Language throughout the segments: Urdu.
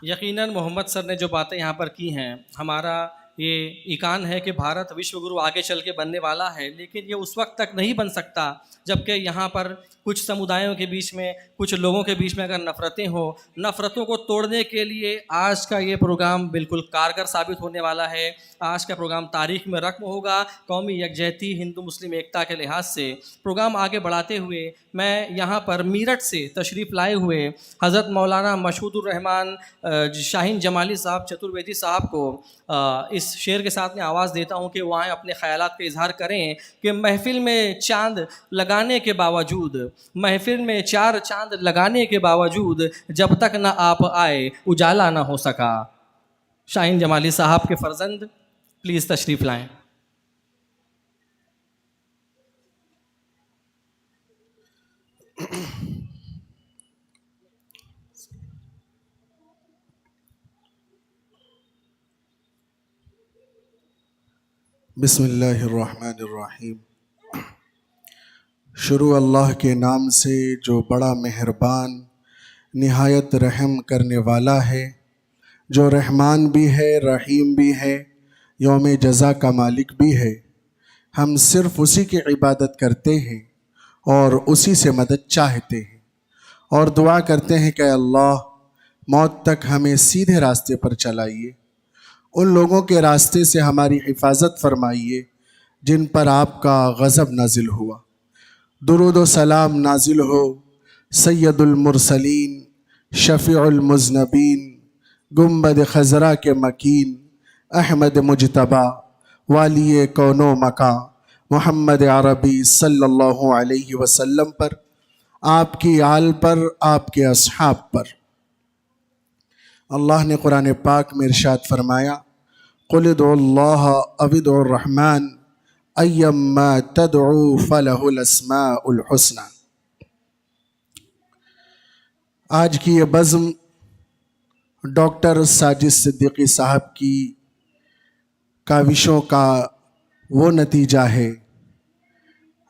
یقیناً محمد سر نے جو باتیں یہاں پر کی ہیں، ہمارا یہ ایقان ہے کہ بھارت وشو گرو آگے چل کے بننے والا ہے، لیکن یہ اس وقت تک نہیں بن سکتا جب کہ یہاں پر کچھ سمودایوں کے بیچ میں، کچھ لوگوں کے بیچ میں اگر نفرتیں ہوں، نفرتوں کو توڑنے کے لیے آج کا یہ پروگرام بالکل کارگر ثابت ہونے والا ہے۔ آج کا پروگرام تاریخ میں رقم ہوگا۔ قومی یکجہتی، ہندو مسلم ایکتا کے لحاظ سے پروگرام آگے بڑھاتے ہوئے میں یہاں پر میرٹھ سے تشریف لائے ہوئے حضرت مولانا مشہود الرحمان شاہین جمالی صاحب چترویدی صاحب کو اس شعر کے ساتھ میں آواز دیتا ہوں کہ وہ آئیں، اپنے خیالات کا اظہار کریں کہ محفل میں چاند لگانے کے باوجود، محفل میں 4 چاند لگانے کے باوجود جب تک نہ آپ آئے اجالا نہ ہو سکا۔ شاہین جمالی صاحب کے فرزند پلیز تشریف لائیں۔ بسم اللہ الرحمن الرحیم۔ شروع اللہ کے نام سے جو بڑا مہربان، نہایت رحم کرنے والا ہے، جو رحمان بھی ہے، رحیم بھی ہے، یوم جزا کا مالک بھی ہے۔ ہم صرف اسی کی عبادت کرتے ہیں اور اسی سے مدد چاہتے ہیں، اور دعا کرتے ہیں کہ اللہ موت تک ہمیں سیدھے راستے پر چلائیے، ان لوگوں کے راستے سے ہماری حفاظت فرمائیے جن پر آپ کا غضب نازل ہوا۔ درود و سلام نازل ہو سید المرسلین، شفیع المذنبین، گنبد خضرا کے مکین، احمد مجتبیٰ، والی کون و مکاں، محمد عربی صلی اللہ علیہ وسلم پر، آپ کی آل پر، آپ کے اصحاب پر۔ اللہ نے قرآن پاک میں ارشاد فرمایا، قل ادعوا اللہ او ادعوا الرحمن ایما تدعوا فلہ الاسماء الحسنی۔ آج کی یہ بزم ڈاکٹر ساجد صدیقی صاحب کی کاوشوں کا وہ نتیجہ ہے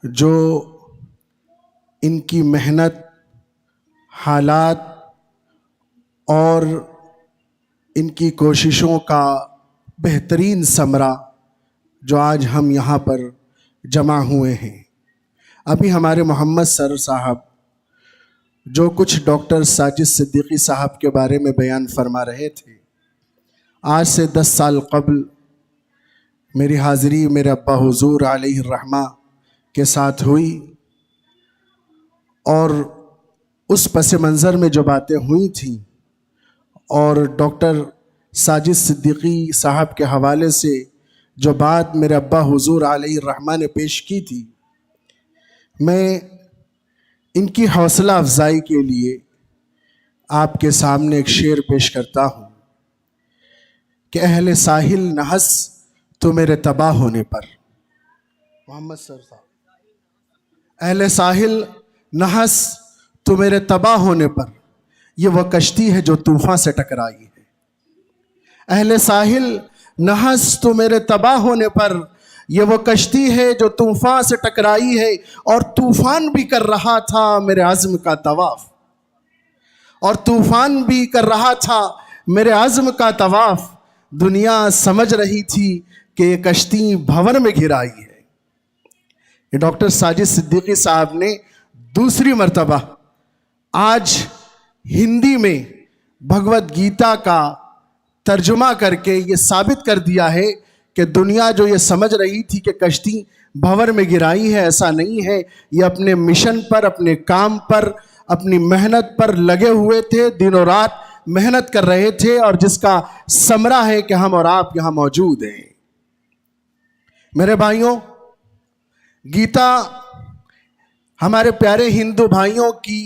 جو ان کی محنت، حالات اور ان کی کوششوں کا بہترین ثمرہ جو آج ہم یہاں پر جمع ہوئے ہیں۔ ابھی ہمارے محمد سر صاحب جو کچھ ڈاکٹر ساجد صدیقی صاحب کے بارے میں بیان فرما رہے تھے، آج سے 10 سال قبل میری حاضری میرے ابا حضور علیہ الرحمہ کے ساتھ ہوئی، اور اس پس منظر میں جو باتیں ہوئی تھیں اور ڈاکٹر ساجد صدیقی صاحب کے حوالے سے جو بات میرے ابا حضور علیہ الرحمہ نے پیش کی تھی، میں ان کی حوصلہ افزائی کے لیے آپ کے سامنے ایک شعر پیش کرتا ہوں کہ اہل ساحل نہ ہنس تو میرے تباہ ہونے پر۔ محمد سر صاحب، اہل ساحل نہ ہنس تو میرے تباہ ہونے پر، یہ وہ کشتی ہے جو طوفان سے ٹکرائی ہے۔ اہل ساحل نہ ہنس تو میرے تباہ ہونے پر، یہ وہ کشتی ہے جو طوفان سے ٹکرائی ہے، اور طوفان بھی کر رہا تھا میرے عزم کا طواف، اور طوفان بھی کر رہا تھا میرے عزم کا طواف، دنیا سمجھ رہی تھی کہ یہ کشتی بھنور میں گھرائی ہے۔ یہ ڈاکٹر ساجد صدیقی صاحب نے دوسری مرتبہ آج ہندی میں بھگوت گیتا کا ترجمہ کر کے یہ ثابت کر دیا ہے کہ دنیا جو یہ سمجھ رہی تھی کہ کشتی بھنور میں گرائی ہے، ایسا نہیں ہے۔ یہ اپنے مشن پر، اپنے کام پر، اپنی محنت پر لگے ہوئے تھے، دن و رات محنت کر رہے تھے، اور جس کا ثمرہ ہے کہ ہم اور آپ یہاں موجود ہیں۔ میرے بھائیوں، گیتا ہمارے پیارے ہندو بھائیوں کی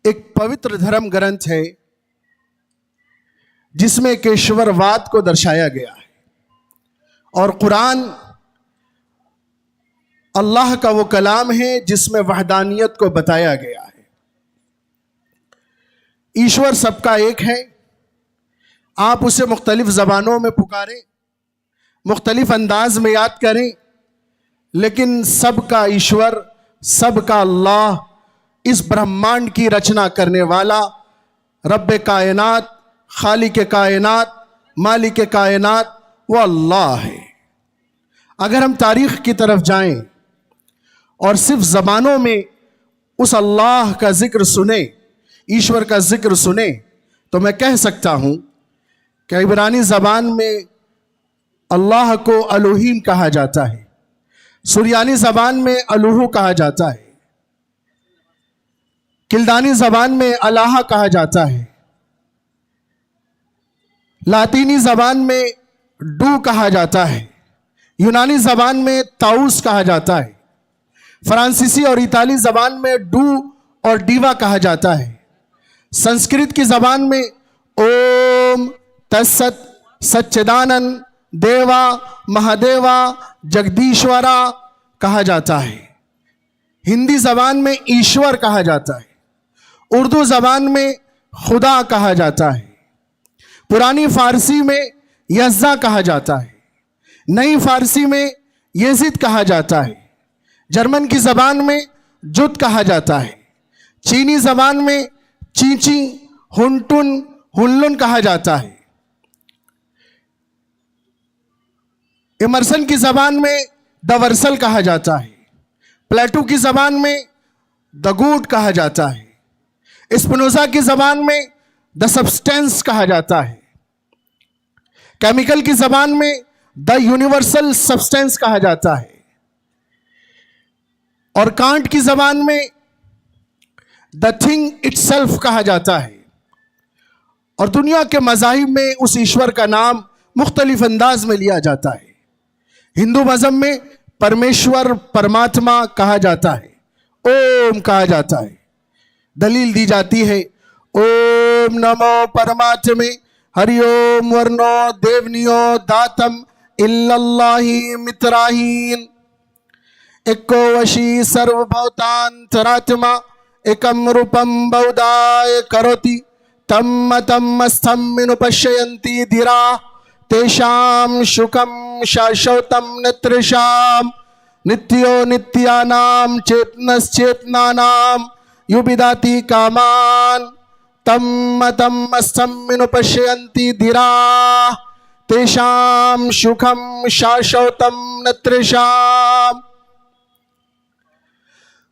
ایک پوتر دھرم گرنتھ ہے جس میں کیشور واد کو درشایا گیا ہے، اور قرآن اللہ کا وہ کلام ہے جس میں وحدانیت کو بتایا گیا ہے۔ ایشور سب کا ایک ہے، آپ اسے مختلف زبانوں میں پکاریں، مختلف انداز میں یاد کریں، لیکن سب کا ایشور، سب کا اللہ، اس برہمانڈ کی رچنا کرنے والا رب کائنات خالق کائنات مالک کائنات وہ اللہ ہے۔ اگر ہم تاریخ کی طرف جائیں اور صرف زبانوں میں اس اللہ کا ذکر سنیں، ایشور کا ذکر سنیں، تو میں کہہ سکتا ہوں کہ عبرانی زبان میں اللہ کو الوہیم کہا جاتا ہے، سریانی زبان میں الوہو کہا جاتا ہے، کلدانی زبان میں الہ کہا جاتا ہے، لاطینی زبان میں ڈو کہا جاتا ہے، یونانی زبان میں تاؤس کہا جاتا ہے، فرانسیسی اور اطالی زبان میں ڈو اور ڈیوا کہا جاتا ہے، سنسکرت کی زبان میں اوم تست سچدانند دیوا مہادیوا جگدیشورا کہا جاتا ہے، ہندی زبان میں ایشور کہا جاتا ہے، اردو زبان میں خدا کہا جاتا ہے، پرانی فارسی میں یزا کہا جاتا ہے، نئی فارسی میں یزید کہا جاتا ہے، جرمن کی زبان میں جت کہا جاتا ہے، چینی زبان میں چینچی ہنٹن ہنلن کہا جاتا ہے، ایمرسن کی زبان میں دا ورسل کہا جاتا ہے، پلیٹو کی زبان میں دا گوڈ کہا جاتا ہے، اسپنوزا کی زبان میں دا سبسٹینس کہا جاتا ہے، کیمیکل کی زبان میں دا یونیورسل سبسٹینس کہا جاتا ہے، اور کانٹ کی زبان میں دا تھنگ اٹ سیلف کہا جاتا ہے۔ اور دنیا کے مذاہب میں اس ایشور کا نام مختلف انداز میں لیا جاتا ہے۔ ہندو مذہب میں پرمیشور پرماتما کہا جاتا ہے، اوم کہا جاتا ہے، دلیل دی جاتی ہے اوم نمو پرماتمے ہری اوم ورنو دیونیو داتم الا اللہ متراہین ایکو وشی سرو بھوتانتراتما ایکم روپم بودائے کروتی تم تم استھم منپشینتی دھیرا تیشام شکم شاشوتم نترشام نتیو نتیانام چیتنس چیتنانام یوبداتی کامان تم تم استھم منپشینتی دھیرا تیشام شکم شاشوتم نترشام۔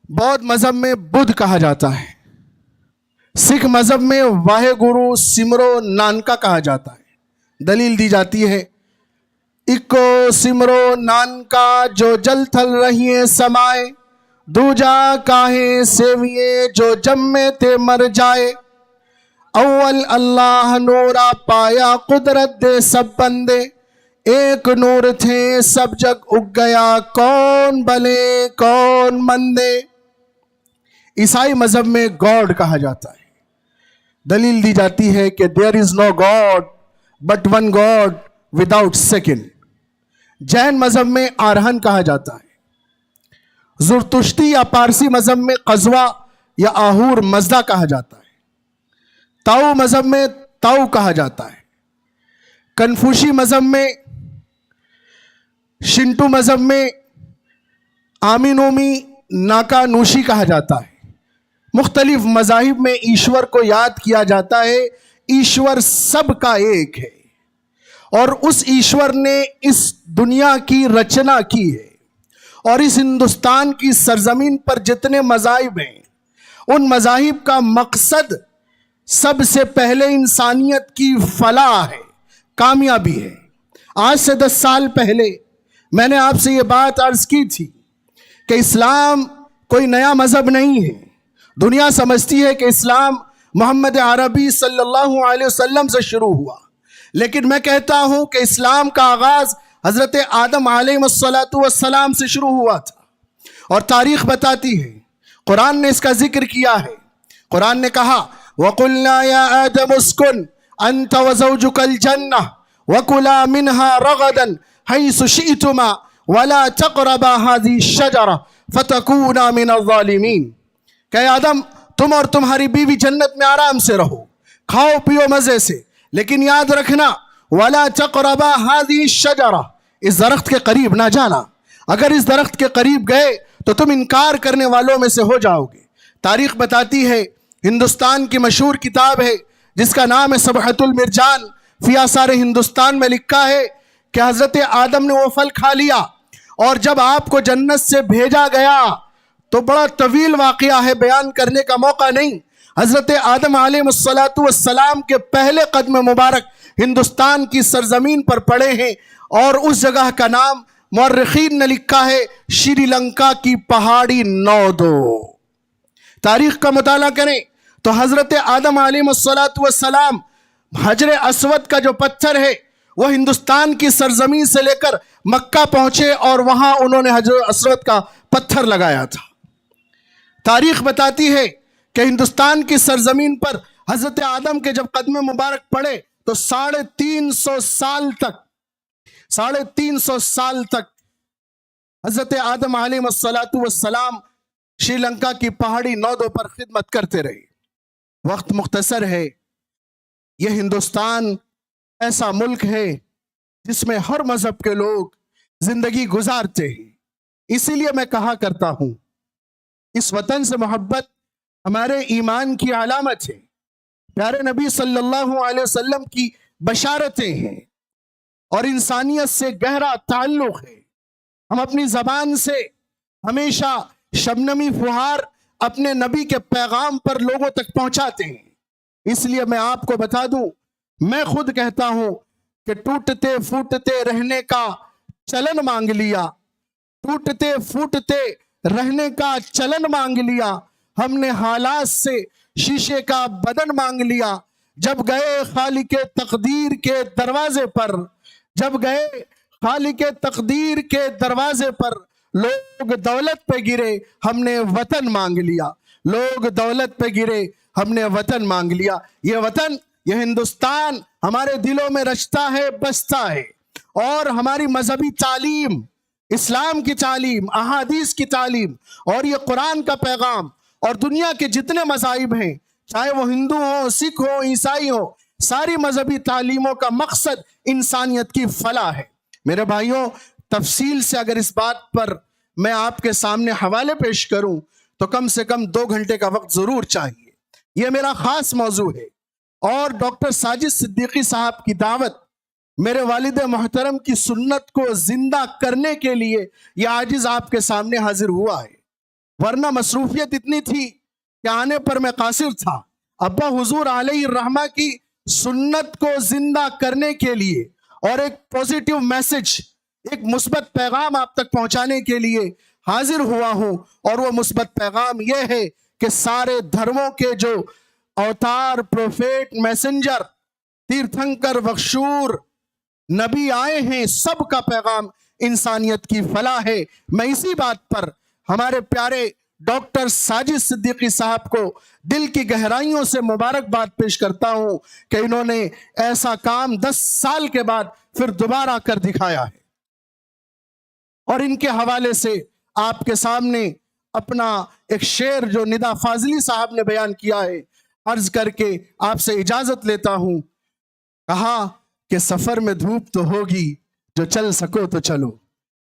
بودھ مذہب میں بدھ کہا جاتا ہے، سکھ مذہب میں واہے گرو سمرو نانکا کہا جاتا ہے، دلیل دی جاتی ہے اکو سمرو نانکا جو جل تھل رہیے سمائے دوجا کاہے سیویے جو جمے تے مر جائے اول اللہ نورا پایا قدرت دے سب بندے ایک نور تھے سب جگ اگ گیا کون بلے کون مندے۔ عیسائی مذہب میں گاڈ کہا جاتا ہے، دلیل دی جاتی ہے کہ there is no God but one God without second۔ Jain مذہب میں آرہن کہا جاتا ہے، زرتشتی یا پارسی مذہب میں قزوا یا آہور مزدہ کہا جاتا ہے، تاؤ مذہب میں تاؤ کہا جاتا ہے، کنفوشی مذہب میں شنٹو مذہب میں آمی نومی ناکا نوشی کہا جاتا ہے۔ مختلف مذاہب میں ایشور کو یاد کیا جاتا ہے، ایشور سب کا ایک ہے اور اس ایشور نے اس دنیا کی رچنا کی ہے، اور اس ہندوستان کی سرزمین پر جتنے مذاہب ہیں ان مذاہب کا مقصد سب سے پہلے انسانیت کی فلاح ہے، کامیابی ہے۔ آج سے 10 سال پہلے میں نے آپ سے یہ بات عرض کی تھی کہ اسلام کوئی نیا مذہب نہیں ہے۔ دنیا سمجھتی ہے کہ اسلام محمد عربی صلی اللہ علیہ وسلم سے شروع ہوا، لیکن میں کہتا ہوں کہ اسلام کا آغاز حضرت آدم علیہ السلام سے شروع ہوا تھا، اور تاریخ بتاتی ہے، قرآن نے اس کا ذکر کیا ہے۔ قرآن نے کہا وَقُلْنَا يَا آدَمُ اسْكُنْ أَنْتَ وَزَوْجُكَ الْجَنَّةَ وَكُلَا مِنْهَا رَغَدًا حَيْثُ شِئْتُمَا وَلَا تَقْرَبَا هَذِهِ الشَّجَرَةَ فَتَكُونَا مِنَ الظَّالِمِينَ کہ آدم تم اور تمہاری بیوی جنت میں آرام سے رہو، کھاؤ پیو مزے سے، لیکن یاد رکھنا وَلَا تَقْرَبَا هَذِهِ الشَّجَرَةَ اس درخت کے قریب نہ جانا، اگر اس درخت کے قریب گئے تو تم انکار کرنے والوں میں سے ہو جاؤ گے۔ تاریخ بتاتی ہے، ہندوستان کی مشہور کتاب ہے جس کا نام ہے سبحۃ المرجان فی آثار ہندوستان میں لکھا ہے کہ حضرت آدم نے وہ پھل کھا لیا اور جب آپ کو جنت سے بھیجا گیا تو بڑا طویل واقعہ ہے، بیان کرنے کا موقع نہیں۔ حضرت آدم علیہ السلام کے پہلے قدم مبارک ہندوستان کی سرزمین پر پڑے ہیں اور اس جگہ کا نام مورخین نے لکھا ہے شری لنکا کی پہاڑی نودو۔ تاریخ کا مطالعہ کریں تو حضرت آدم علیہ السلام حجر اسود کا جو پتھر ہے وہ ہندوستان کی سرزمین سے لے کر مکہ پہنچے اور وہاں انہوں نے حجر اسود کا پتھر لگایا تھا۔ تاریخ بتاتی ہے کہ ہندوستان کی سرزمین پر حضرت آدم کے جب قدم مبارک پڑے تو 350 سال تک حضرت آدم علیہ السلام شری لنکا کی پہاڑی نودوں پر خدمت کرتے رہے۔ وقت مختصر ہے، یہ ہندوستان ایسا ملک ہے جس میں ہر مذہب کے لوگ زندگی گزارتے ہیں۔ اسی لیے میں کہا کرتا ہوں اس وطن سے محبت ہمارے ایمان کی علامت ہے، پیارے نبی صلی اللہ علیہ وسلم کی بشارتیں ہیں اور انسانیت سے گہرا تعلق ہے۔ ہم اپنی زبان سے ہمیشہ شبنمی فہار اپنے نبی کے پیغام پر لوگوں تک پہنچاتے ہیں۔ اس لیے میں آپ کو بتا دوں، میں خود کہتا ہوں کہ ٹوٹتے پھوٹتے رہنے کا چلن مانگ لیا، ٹوٹتے پھوٹتے رہنے کا چلن مانگ لیا، ہم نے حالات سے شیشے کا بدن مانگ لیا۔ جب گئے خالق تقدیر کے دروازے پر، جب گئے خالق تقدیر کے دروازے پر، لوگ دولت پہ گرے ہم نے وطن مانگ لیا، لوگ دولت پہ گرے ہم نے وطن مانگ لیا۔ یہ وطن، یہ ہندوستان ہمارے دلوں میں رچتا ہے، بستا ہے، اور ہماری مذہبی تعلیم، اسلام کی تعلیم، احادیث کی تعلیم اور یہ قرآن کا پیغام اور دنیا کے جتنے مذاہب ہیں، چاہے وہ ہندو ہوں، سکھ ہوں، عیسائی ہوں، ساری مذہبی تعلیموں کا مقصد انسانیت کی فلاح ہے۔ میرے بھائیوں، تفصیل سے اگر اس بات پر میں آپ کے سامنے حوالے پیش کروں تو کم سے کم 2 گھنٹے کا وقت ضرور چاہیے۔ یہ میرا خاص موضوع ہے اور ڈاکٹر ساجد صدیقی صاحب کی دعوت میرے والد محترم کی سنت کو زندہ کرنے کے لیے یہ عاجز آپ کے سامنے حاضر ہوا ہے، ورنہ مصروفیت اتنی تھی کہ آنے پر میں قاصر تھا۔ ابا حضور علیہ الرحمہ کی سنت کو زندہ کرنے کے لیے اور ایک پوزیٹیو میسج، ایک مثبت پیغام آپ تک پہنچانے کے لیے حاضر ہوا ہوں، اور وہ مثبت پیغام یہ ہے کہ سارے دھرموں کے جو اوتار، پروفیٹ، میسنجر، تیرتھنکر، بخشور نبی آئے ہیں، سب کا پیغام انسانیت کی فلاح ہے۔ میں اسی بات پر ہمارے پیارے ڈاکٹر ساجد صدیقی صاحب کو دل کی گہرائیوں سے مبارکباد پیش کرتا ہوں کہ انہوں نے ایسا کام 10 سال کے بعد پھر دوبارہ کر دکھایا ہے، اور ان کے حوالے سے آپ کے سامنے اپنا ایک شعر جو ندا فاضلی صاحب نے بیان کیا ہے عرض کر کے آپ سے اجازت لیتا ہوں۔ کہا کہ سفر میں دھوپ تو ہوگی، جو چل سکو تو چلو۔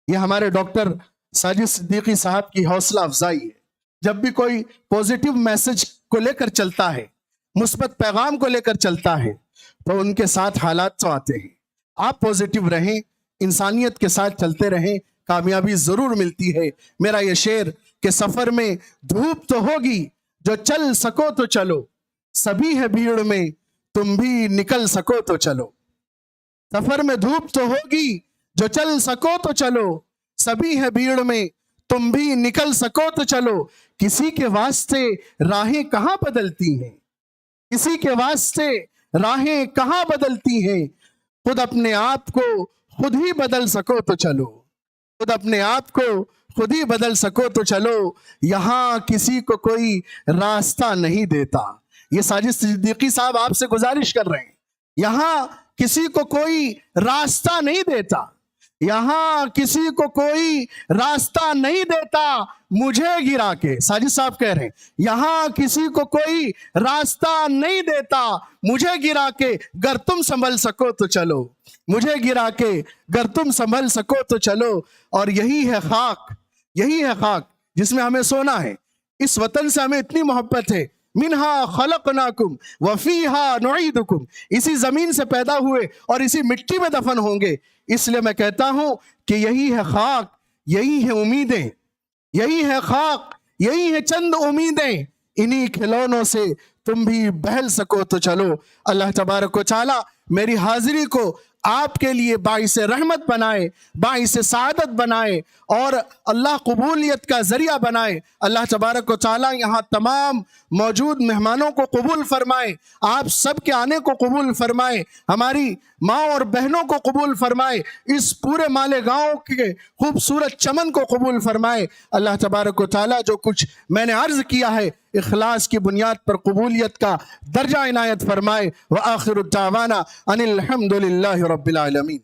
یہ ہمارے ڈاکٹر ساجد صدیقی صاحب کی حوصلہ افزائی ہے۔ جب بھی کوئی پوزیٹیو میسج کو لے کر چلتا ہے، مثبت پیغام کو لے کر چلتا ہے، تو ان کے ساتھ حالات تو آتے ہیں۔ آپ پوزیٹیو رہیں، انسانیت کے ساتھ چلتے رہیں، کامیابی ضرور ملتی ہے۔ میرا یہ شعر کہ سفر میں دھوپ تو ہوگی، جو چل سکو تو چلو، سبھی ہے بھیڑ میں تم بھی نکل سکو تو چلو۔ سفر میں دھوپ تو ہوگی، جو چل سکو تو چلو، سبھی ہے بھیڑ میں تم بھی نکل سکو تو چلو۔ کسی کے واسطے راہیں کہاں بدلتی ہیں، کسی کے واسطے راہیں کہاں بدلتی ہیں، خود اپنے آپ کو خود ہی بدل سکو تو چلو، خود اپنے آپ کو خود ہی بدل سکو تو چلو۔ یہاں کسی کو کوئی راستہ نہیں دیتا۔ یہ ساجد صدیقی صاحب آپ سے گزارش کر رہے ہیں، یہاں کسی کو کوئی راستہ نہیں دیتا، یہاں کسی کو کوئی راستہ نہیں دیتا مجھے گرا کے۔ ساجد صاحب کہہ رہے ہیں یہاں کسی کو کوئی راستہ نہیں دیتا مجھے گرا کے، گر تم سنبھل سکو تو چلو، مجھے گرا کے گر تم سنبھل سکو تو چلو۔ اور یہی ہے خاک، یہی ہے خاک جس میں ہمیں سونا ہے۔ اس وطن سے ہمیں اتنی محبت ہے، منہا خلقناکم وفیہا نعیدکم، اسی زمین سے پیدا ہوئے اور اسی مٹی میں دفن ہوں گے۔ اس لیے میں کہتا ہوں کہ یہی ہے خاک، یہی ہے امیدیں، یہی ہے خاک، یہی ہے چند امیدیں، انہی کھلونوں سے تم بھی بہل سکو تو چلو۔ اللہ تبارک و تعالی میری حاضری کو آپ کے لیے باعث رحمت بنائے، باعث سعادت بنائے اور اللہ قبولیت کا ذریعہ بنائے۔ اللہ تبارک و تعالی یہاں تمام موجود مہمانوں کو قبول فرمائے، آپ سب کے آنے کو قبول فرمائے، ہماری ماں اور بہنوں کو قبول فرمائے، اس پورے مالیگاؤں کے خوبصورت چمن کو قبول فرمائے۔ اللہ تبارک و تعالی جو کچھ میں نے عرض کیا ہے اخلاص کی بنیاد پر قبولیت کا درجہ عنایت فرمائے۔ وآخر الدعوانا ان الحمد للہ رب العالمین۔